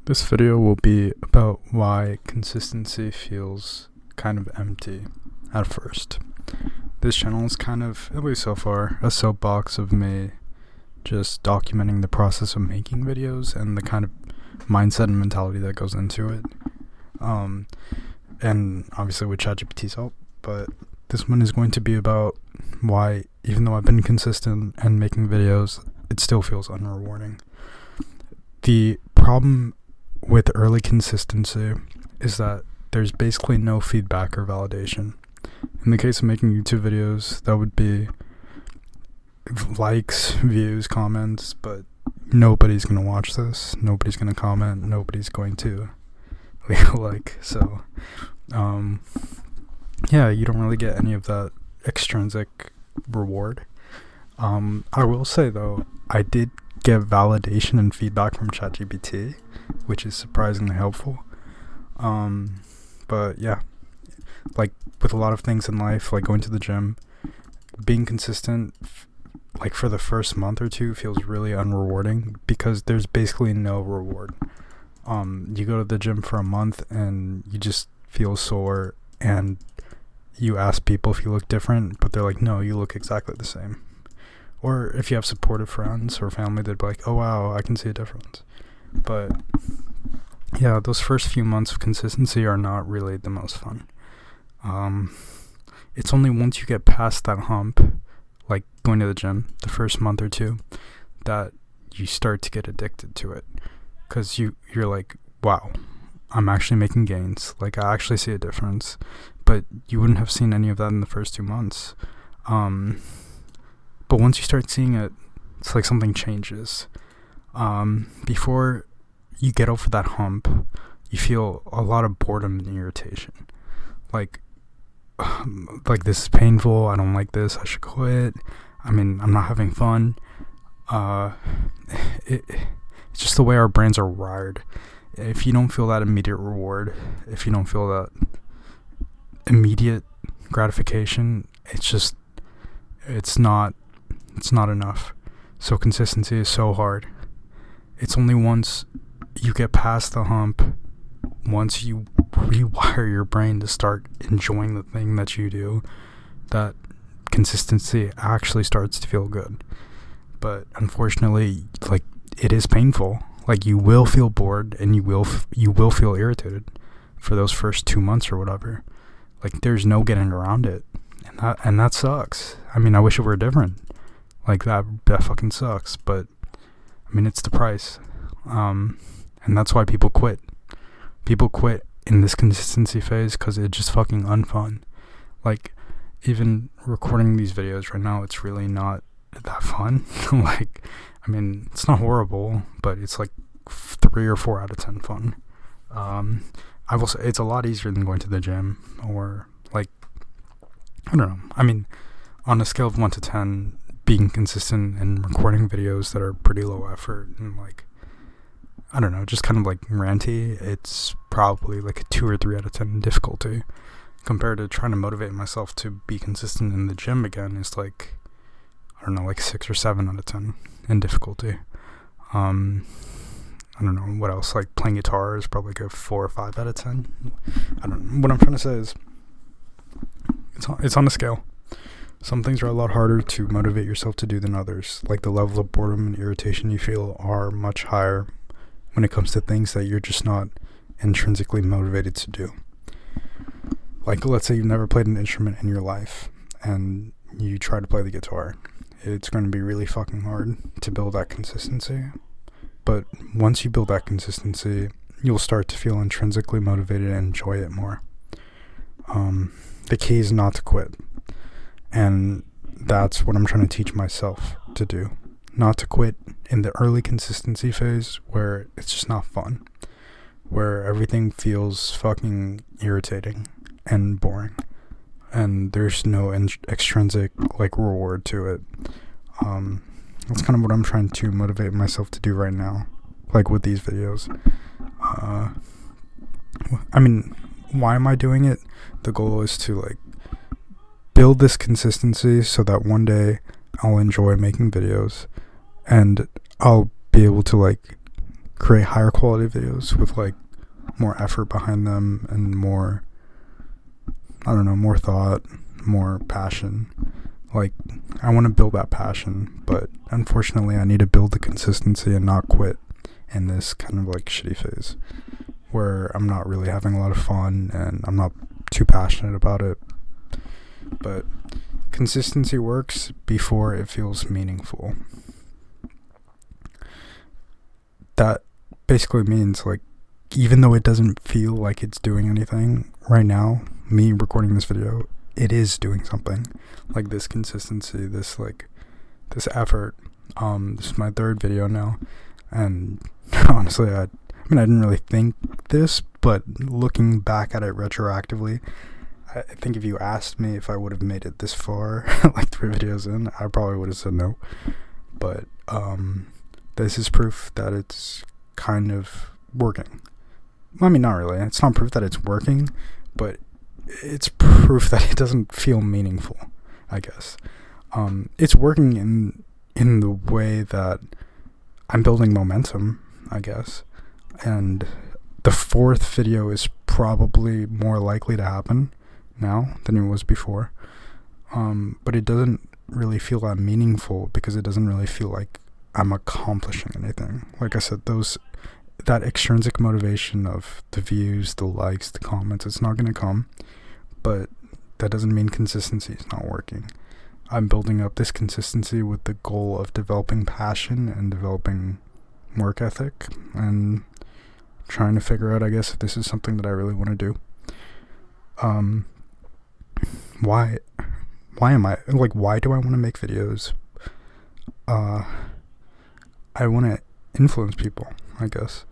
This video will be about why consistency feels kind of empty at first. This channel is kind of, at least so far, a soapbox of me just documenting the process of making videos and the kind of mindset and mentality that goes into it. And obviously with ChatGPT's help, but this one is going to be about why, even though I've been consistent and making videos, it still feels unrewarding. The problem with early consistency is that there's basically no feedback or validation. In the case of making YouTube videos, that would be likes, views, comments, but nobody's going to watch this, nobody's going to comment, nobody's going to leave a like. So yeah, you don't really get any of that extrinsic reward. I will say though, I did get validation and feedback from ChatGPT, which is surprisingly helpful. But yeah, like with a lot of things in life, like going to the gym, being consistent like for the first month or two feels really unrewarding because there's basically no reward. You go to the gym for a month and you just feel sore, and you ask people if you look different, but they're like, no, you look exactly the same. Or if you have supportive friends or family, they'd be like, oh wow, I can see a difference. But yeah, those first few months of consistency are not really the most fun. It's only once you get past that hump, like going to the gym, the first month or two, that you start to get addicted to it. Because you're like, wow, I'm actually making gains. Like, I actually see a difference. But you wouldn't have seen any of that in the first 2 months. But once you start seeing it, it's like something changes. Before you get over that hump, you feel a lot of boredom and irritation. Like this is painful, I don't like this, I should quit. I mean, I'm not having fun. It's just the way our brains are wired. If you don't feel that immediate reward, if you don't feel that immediate gratification, it's not enough. So consistency is so hard. It's only once you get past the hump, once you rewire your brain to start enjoying the thing that you do, that consistency actually starts to feel good. But unfortunately, like, it is painful. Like, you will feel bored and you will feel irritated for those first 2 months or whatever. Like, there's no getting around it, and that sucks. I mean, I wish it were different. Like, that fucking sucks, but I mean, it's the price. And that's why people quit. People quit in this consistency phase because it's just fucking unfun. Like, even recording these videos right now, it's really not that fun. Like, I mean, it's not horrible, but it's like 3 or 4 out of 10 fun. I will say it's a lot easier than going to the gym, or like, I don't know. I mean, on a scale of 1 to 10, being consistent and recording videos that are pretty low effort and, like, I don't know, just kind of like ranty, it's probably like a 2 or 3 out of 10 in difficulty, compared to trying to motivate myself to be consistent in the gym again. Is like, I don't know, like 6 or 7 out of 10 in difficulty. I don't know what else, like playing guitar is probably like a 4 or 5 out of 10. I don't know. What I'm trying to say is it's on a scale. Some things are a lot harder to motivate yourself to do than others. Like, the level of boredom and irritation you feel are much higher when it comes to things that you're just not intrinsically motivated to do. Like, let's say you've never played an instrument in your life and you try to play the guitar. It's going to be really fucking hard to build that consistency. But once you build that consistency, you'll start to feel intrinsically motivated and enjoy it more. The key is not to quit. And that's what I'm trying to teach myself to do. Not to quit in the early consistency phase where it's just not fun. Where everything feels fucking irritating and boring. And there's no extrinsic, like, reward to it. That's kind of what I'm trying to motivate myself to do right now, like with these videos. I mean, why am I doing it? The goal is to, like, build this consistency so that one day I'll enjoy making videos and I'll be able to, like, create higher quality videos with like more effort behind them and more, I don't know, more thought, more passion. Like, I want to build that passion, but unfortunately I need to build the consistency and not quit in this kind of like shitty phase where I'm not really having a lot of fun and I'm not too passionate about it. But consistency works before it feels meaningful. That basically means, like, even though it doesn't feel like it's doing anything right now, me recording this video, it is doing something. Like, this consistency, this effort. This is my third video now, and honestly, I didn't really think this, but looking back at it retroactively, I think if you asked me if I would have made it this far, like 3 videos in, I probably would have said no. But this is proof that it's kind of working. I mean, not really. It's not proof that it's working, but it's proof that it doesn't feel meaningful, I guess. It's working in the way that I'm building momentum, I guess. And the 4th video is probably more likely to happen now than it was before. But it doesn't really feel that meaningful because it doesn't really feel like I'm accomplishing anything. Like I said, that extrinsic motivation of the views, the likes, the comments, it's not going to come. But that doesn't mean consistency is not working. I'm building up this consistency with the goal of developing passion and developing work ethic and trying to figure out, I guess, if this is something that I really want to do. Why do I want to make videos? I want to influence people, I guess.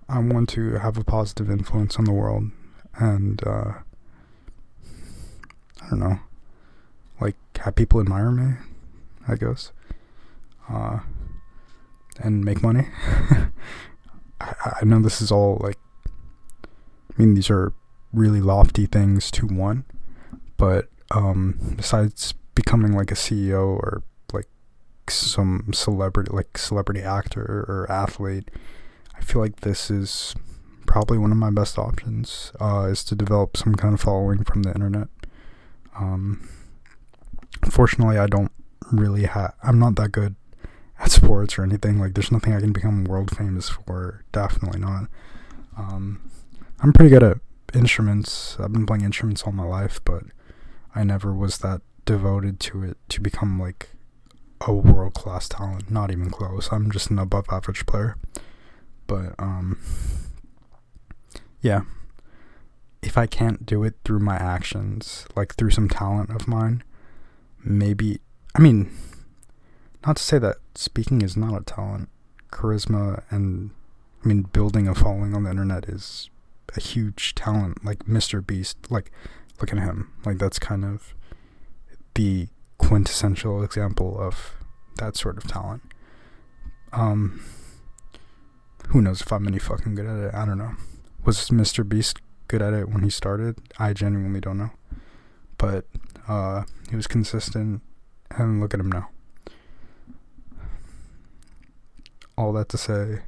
I want to have a positive influence on the world, and I don't know, like, have people admire me, I guess, and make money. I know this is all, like, these are really lofty things to want, but besides becoming like a CEO or like some celebrity actor or athlete, I feel like this is probably one of my best options, is to develop some kind of following from the internet. Unfortunately, I'm not that good at sports or anything. Like, there's nothing I can become world famous for. Definitely not. I'm pretty good at instruments. I've been playing instruments all my life, but I never was that devoted to it to become like a world-class talent. Not even close. I'm just an above average player. But yeah, if I can't do it through my actions, like through some talent of mine, maybe, not to say that speaking is not a talent. Charisma and building a following on the internet is a huge talent. Like Mr. Beast, like, look at him. Like, that's kind of the quintessential example of that sort of talent. Who knows if I'm any fucking good at it? I don't know. Was Mr. Beast good at it when he started? I genuinely don't know. But he was consistent, and look at him now. All that to say,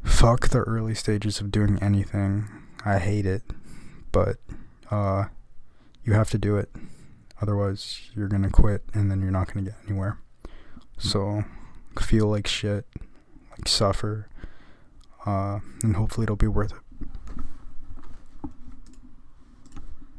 fuck the early stages of doing anything. I hate it, but you have to do it. Otherwise, you're gonna quit, and then you're not gonna get anywhere. So, feel like shit, like suffer, and hopefully it'll be worth it.